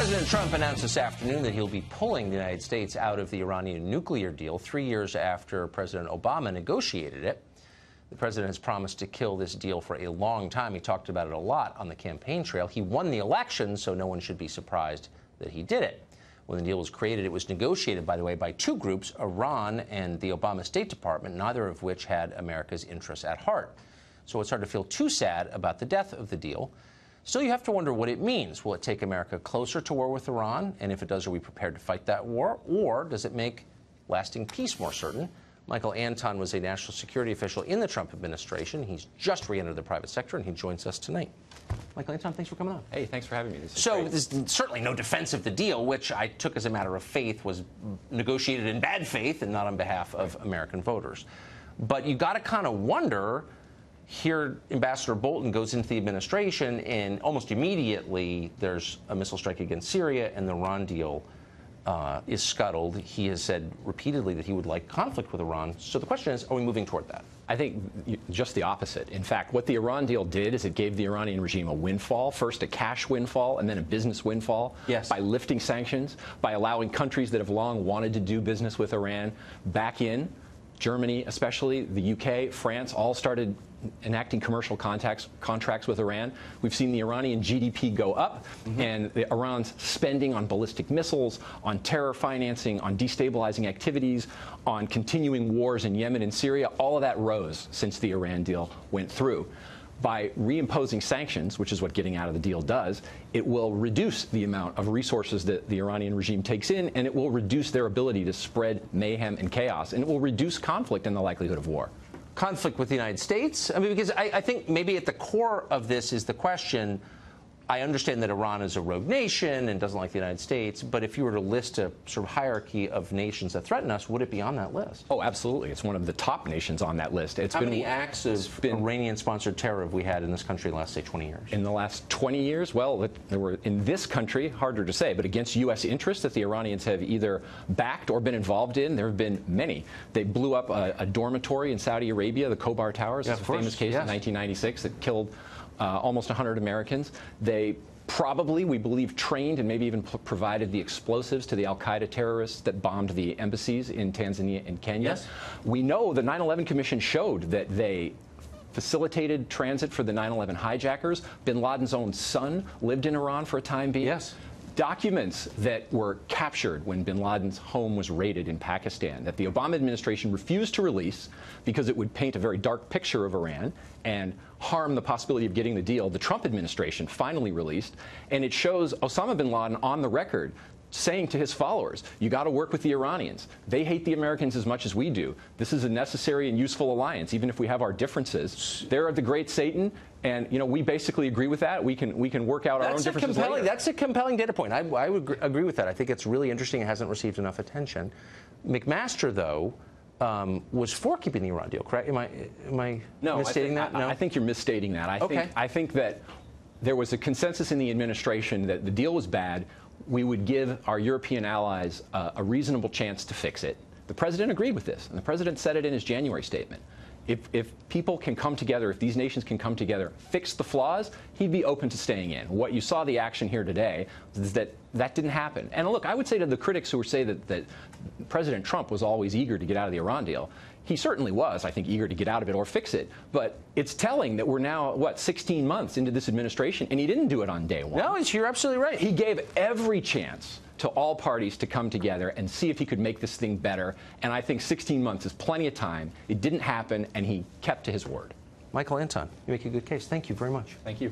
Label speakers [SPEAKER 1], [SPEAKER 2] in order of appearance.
[SPEAKER 1] President Trump announced this afternoon that he'll be pulling the United States out of the Iranian nuclear deal 3 years after President Obama negotiated it. The president has promised to kill this deal for a long time. He talked about it a lot on the campaign trail. He won the election, so no one should be surprised that he did it. When the deal was created, it was negotiated, by the way, by two groups, Iran and the Obama State Department, neither of which had America's interests at heart. So it's hard to feel too sad about the death of the deal. Still, you have to wonder what it means. Will it take America closer to war with Iran? And if it does, are we prepared to fight that war? Or does it make lasting peace more certain? Michael Anton was a national security official in the Trump administration. He's just re-entered the private sector, and he joins us tonight. Michael Anton, thanks for coming on.
[SPEAKER 2] Hey, thanks for having me.
[SPEAKER 1] There's certainly no defense of the deal, which I took as a matter of faith was negotiated in bad faith and not on behalf of American voters. But you got to kind of wonder. Here, Ambassador Bolton goes into the administration, and almost immediately there's a missile strike against Syria, and the Iran deal is scuttled. He has said repeatedly that he would like conflict with Iran. So the question is, are we moving toward that?
[SPEAKER 2] I think just the opposite. In fact, what the Iran deal did is it gave the Iranian regime a windfall, first a cash windfall and then a business windfall.
[SPEAKER 1] Yes.
[SPEAKER 2] By lifting sanctions, by allowing countries that have long wanted to do business with Iran back in. Germany, especially, the UK, France, all started enacting commercial contracts with Iran. We've seen the Iranian GDP go up, and Iran's spending on ballistic missiles, on terror financing, on destabilizing activities, on continuing wars in Yemen and Syria, all of that rose since the Iran deal went through. By reimposing sanctions, which is what getting out of the deal does, it will reduce the amount of resources that the Iranian regime takes in, and it will reduce their ability to spread mayhem and chaos, and it will reduce conflict and the likelihood of war.
[SPEAKER 1] Conflict with the United States? I mean, because I think maybe at the core of this is the question, I understand that Iran is a rogue nation and doesn't like the United States, but if you were to list a sort of hierarchy of nations that threaten us, would it be on that list?
[SPEAKER 2] Oh, absolutely. It's one of the top nations on that list.
[SPEAKER 1] How many acts of Iranian-sponsored terror have we had in this country in the last, say, 20 years?
[SPEAKER 2] In the last 20 years? Well, there were, in this country, harder to say, but against U.S. interests that the Iranians have either backed or been involved in, there have been many. They blew up a dormitory in Saudi Arabia, the Khobar Towers. It's a famous case in 1996 that killed almost 100 Americans. They probably, we believe, trained and maybe even provided the explosives to the al-Qaeda terrorists that bombed the embassies in Tanzania and Kenya.
[SPEAKER 1] Yes.
[SPEAKER 2] We know the 9/11 Commission showed that they facilitated transit for the 9/11 hijackers. Bin Laden's own son lived in Iran for a time being.
[SPEAKER 1] Yes.
[SPEAKER 2] Documents that were captured when bin Laden's home was raided in Pakistan that the Obama administration refused to release because it would paint a very dark picture of Iran and harm the possibility of getting the deal. The Trump administration finally released, and it shows Osama bin Laden on the record saying to his followers, you got to work with the Iranians. They hate the Americans as much as we do. This is a necessary and useful alliance, even if we have our differences. They're the great Satan, and we basically agree with that. We can work out our own differences later.
[SPEAKER 1] That's a compelling data point. I would agree with that. I think it's really interesting. It hasn't received enough attention. McMaster, though, was for keeping the Iran deal, correct? Am I misstating that? No,
[SPEAKER 2] I think you're misstating that. I think that there was a consensus in the administration that the deal was bad. We would give our European allies a reasonable chance to fix it. The president agreed with this, and the president said it in his January statement. If people can come together, if these nations can come together, fix the flaws, he'd be open to staying in. What you saw the action here today is that didn't happen. And look, I would say to the critics who say that President Trump was always eager to get out of the Iran deal, he certainly was, I think, eager to get out of it or fix it. But it's telling that we're now, 16 months into this administration, and he didn't do it on day one.
[SPEAKER 1] No, you're absolutely right.
[SPEAKER 2] He gave every chance to all parties to come together and see if he could make this thing better. And I think 16 months is plenty of time. It didn't happen, and he kept to his word.
[SPEAKER 1] Michael Anton, you make a good case. Thank you very much.
[SPEAKER 2] Thank you.